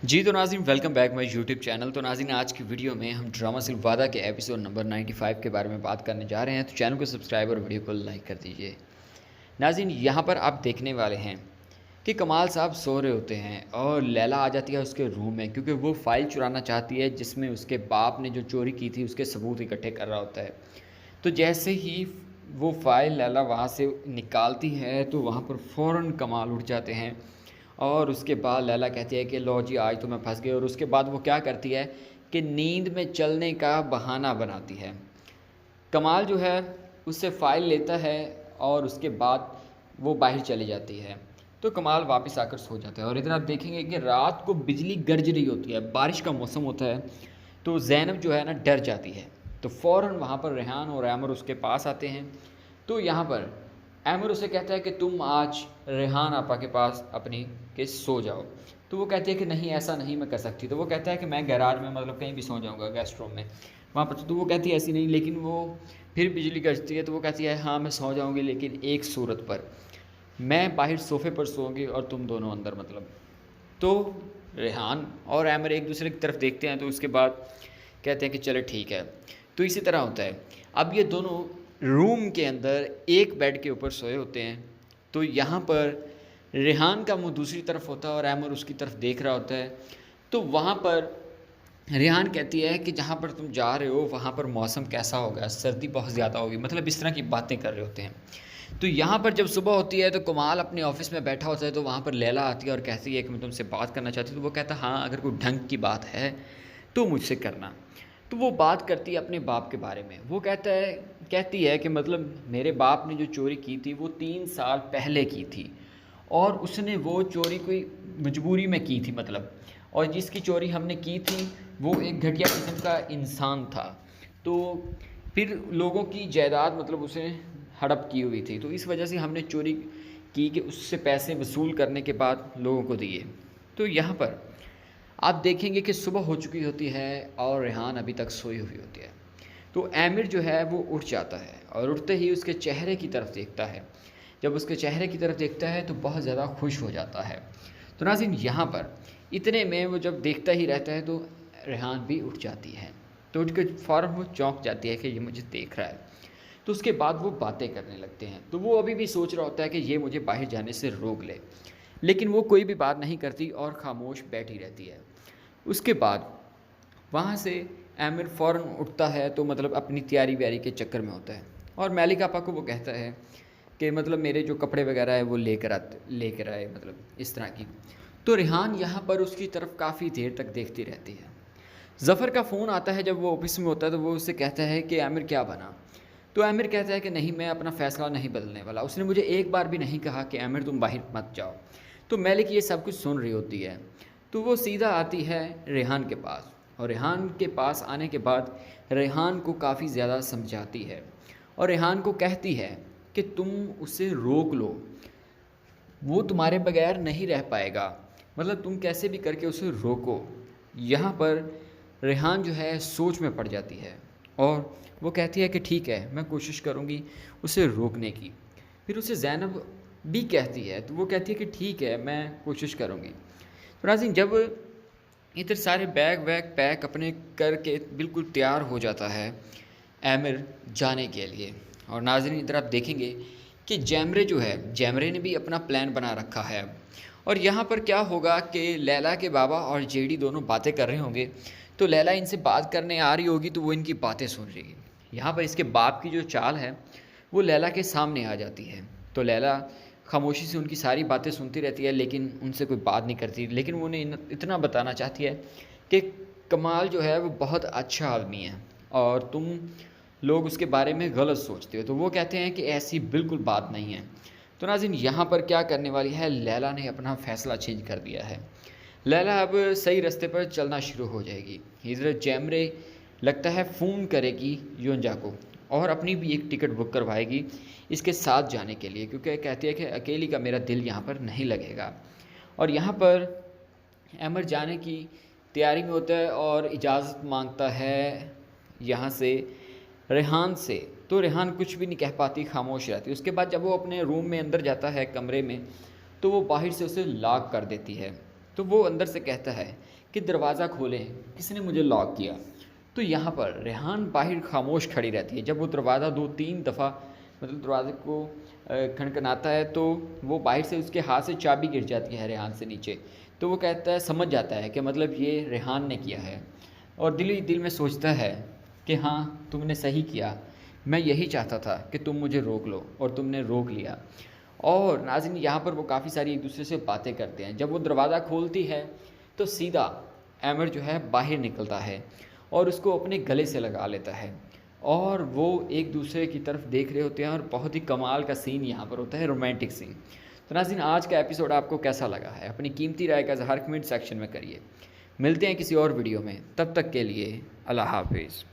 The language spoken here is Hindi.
जी तो नाज़रीन welcome back my YouTube channel. तो नाज़रीन आज की वीडियो में हम ड्रामा सिर्फ वादा के एपिसोड नंबर 95 के बारे में बात करने जा रहे हैं। तो चैनल को सब्सक्राइब और वीडियो को लाइक कर दीजिए। नाज़रीन यहाँ पर आप देखने वाले हैं कि कमाल साहब सो रहे होते हैं और लैला आ जाती है उसके रूम में, क्योंकि वो फ़ाइल चुराना चाहती है जिसमें उसके बाप ने जो चोरी की थी उसके सबूत इकट्ठे कर रहा होता है। तो जैसे ही वो फ़ाइल लैला वहाँ से निकालती है तो वहाँ पर फ़ौरन कमाल उठ जाते हैं और उसके बाद लैला कहती है कि लो जी आज तो मैं फंस गई। और उसके बाद वो क्या करती है कि नींद में चलने का बहाना बनाती है। कमाल जो है उससे फ़ाइल लेता है और उसके बाद वो बाहर चली जाती है। तो कमाल वापस आकर सो जाता है और इधर आप देखेंगे कि रात को बिजली गरज रही होती है, बारिश का मौसम होता है। तो ज़ैनब जो है ना डर जाती है। तो फ़ौरन वहाँ पर रेहान और ऐमर उसके पास आते हैं। तो यहाँ पर ऐमर उसे कहता है कि तुम आज रेहान आपा के पास अपनी के सो जाओ। तो वो कहती है कि नहीं ऐसा नहीं मैं कर सकती। तो वो कहता है कि मैं गैराज में मतलब कहीं भी सो जाऊँगा, गेस्ट रूम में वहाँ पर। तो वो कहती है ऐसी नहीं, लेकिन वो फिर बिजली गरजती है तो वो कहती है हाँ मैं सो जाऊँगी, लेकिन एक सूरत पर, मैं बाहर सोफ़े पर सोऊंगी और तुम दोनों अंदर मतलब। तो रेहान और ऐमर एक दूसरे की तरफ देखते हैं तो उसके बाद कहते हैं कि चलो ठीक है। तो इसी तरह होता है। अब ये दोनों रूम के अंदर एक बेड के ऊपर सोए होते हैं। तो यहाँ पर रेहान का मुंह दूसरी तरफ होता है और ऐमर उसकी तरफ देख रहा होता है। तो वहाँ पर रेहान कहती है कि जहाँ पर तुम जा रहे हो वहाँ पर मौसम कैसा होगा, सर्दी बहुत ज़्यादा होगी, मतलब इस तरह की बातें कर रहे होते हैं। तो यहाँ पर जब सुबह होती है तो कमाल अपने ऑफिस में बैठा होता है। तो वहाँ पर लैला आती है और कहती है कि मैं तुमसे बात करना चाहती हूँ। तो वो कहता है हाँ अगर कोई ढंग की बात है तो मुझसे करना। तो वो बात करती है अपने बाप के बारे में। वो कहती है कि मतलब मेरे बाप ने जो चोरी की थी वो 3 साल पहले की थी और उसने वो चोरी कोई मजबूरी में की थी मतलब। और जिसकी चोरी हमने की थी वो एक घटिया किस्म का इंसान था। तो फिर लोगों की जायदाद मतलब उसे हड़प की हुई थी, तो इस वजह से हमने चोरी की कि उससे पैसे वसूल करने के बाद लोगों को दिए। तो यहाँ पर आप देखेंगे कि सुबह हो चुकी होती है और रेहान अभी तक सोई हुई होती है। तो आमिर जो है वो उठ जाता है और उठते ही उसके चेहरे की तरफ देखता है। जब उसके चेहरे की तरफ देखता है तो बहुत ज़्यादा खुश हो जाता है। तो नाज़रीन यहाँ पर इतने में वो जब देखता ही रहता है तो रेहान भी उठ जाती है। तो उठ के फ़ौरन वो चौंक जाती है कि ये मुझे देख रहा है। तो उसके बाद वो बातें करने लगते हैं। तो वो अभी भी सोच रहा होता है कि ये मुझे बाहर जाने से रोक ले, लेकिन वो कोई भी बात नहीं करती और ख़ामोश बैठी रहती है। उसके बाद वहाँ से आमिर फ़ौरन उठता है तो मतलब अपनी तैयारी व्यारी के चक्कर में होता है और मलिक आपा को वो कहता है कि मतलब मेरे जो कपड़े वगैरह है वो लेकर आए, मतलब इस तरह की। तो रेहान यहाँ पर उसकी तरफ काफ़ी देर तक देखती रहती है। ज़फ़र का फ़ोन आता है जब वो ऑफिस में होता है। तो वो उससे कहता है कि आमिर क्या बना। तो आमिर कहता है कि नहीं मैं अपना फ़ैसला नहीं बदलने वाला। उसने मुझे एक बार भी नहीं कहा कि आमिर तुम बाहर मत जाओ। तो मलिक ये सब कुछ सुन रही होती है। तो वो सीधा आती है रेहान के पास और रेहान के पास आने के बाद रेहान को काफ़ी ज़्यादा समझाती है और रेहान को कहती है कि तुम उसे रोक लो, वो तुम्हारे बगैर नहीं रह पाएगा, मतलब तुम कैसे भी करके उसे रोको। यहाँ पर रेहान जो है सोच में पड़ जाती है और वो कहती है कि ठीक है मैं कोशिश करूँगी उसे रोकने की। फिर उसे ज़ैनब भी कहती है तो वो कहती है कि ठीक है मैं कोशिश करूँगी। तो नाज़रीन जब इधर सारे बैग वैग पैक अपने करके बिल्कुल तैयार हो जाता है आमिर जाने के लिए। और नाज़रीन इधर आप देखेंगे कि जैमरे जो है, जैमरे ने भी अपना प्लान बना रखा है अब। और यहाँ पर क्या होगा कि लैला के बाबा और जेडी दोनों बातें कर रहे होंगे। तो लैला इनसे बात करने आ रही होगी तो वो इनकी बातें सुन रही। यहाँ पर इसके बाप की जो चाल है वो लैला के सामने आ जाती है। तो लैला खामोशी से उनकी सारी बातें सुनती रहती है लेकिन उनसे कोई बात नहीं करती। लेकिन वो उन्हें इतना बताना चाहती है कि कमाल जो है वो बहुत अच्छा आदमी है और तुम लोग उसके बारे में गलत सोचते हो। तो वो कहते हैं कि ऐसी बिल्कुल बात नहीं है। तो नाज़रीन यहाँ पर क्या करने वाली है, लैला ने अपना फ़ैसला चेंज कर दिया है। लैला अब सही रास्ते पर चलना शुरू हो जाएगी। इधर जैमरे लगता है फ़ोन करेगी योंजा को और अपनी भी एक टिकट बुक करवाएगी इसके साथ जाने के लिए, क्योंकि कहती है कि अकेली का मेरा दिल यहाँ पर नहीं लगेगा। और यहाँ पर अमर जाने की तैयारी में होता है और इजाज़त मांगता है यहाँ से रेहान से। तो रेहान कुछ भी नहीं कह पाती, खामोश रहती है। उसके बाद जब वो अपने रूम में अंदर जाता है कमरे में तो वो बाहर से उसे लॉक कर देती है तो वो अंदर से कहता है कि दरवाज़ा खोलें, किसने मुझे लॉक किया। तो यहाँ पर रेहान बाहर खामोश खड़ी रहती है। जब वो दरवाज़ा 2-3 दफ़ा मतलब दरवाज़े को खनखनाता है तो वो बाहर से उसके हाथ से चाबी गिर जाती है रेहान से नीचे। तो वो कहता है, समझ जाता है कि मतलब ये रेहान ने किया है, और दिल ही दिल में सोचता है कि हाँ, तुमने सही किया, मैं यही चाहता था कि तुम मुझे रोक लो, और तुमने रोक लिया। और नाज़रीन, यहाँ पर वो काफ़ी सारी एक दूसरे से बातें करते हैं। जब वो दरवाज़ा खोलती है तो सीधा एमर जो है बाहर निकलता है और उसको अपने गले से लगा लेता है, और वो एक दूसरे की तरफ देख रहे होते हैं, और बहुत ही कमाल का सीन यहाँ पर होता है, रोमांटिक सीन। तो नाज़रीन, आज का एपिसोड आपको कैसा लगा है, अपनी कीमती राय का इज़हार कमेंट सेक्शन में करिए। मिलते हैं किसी और वीडियो में, तब तक के लिए अल्लाह हाफिज़।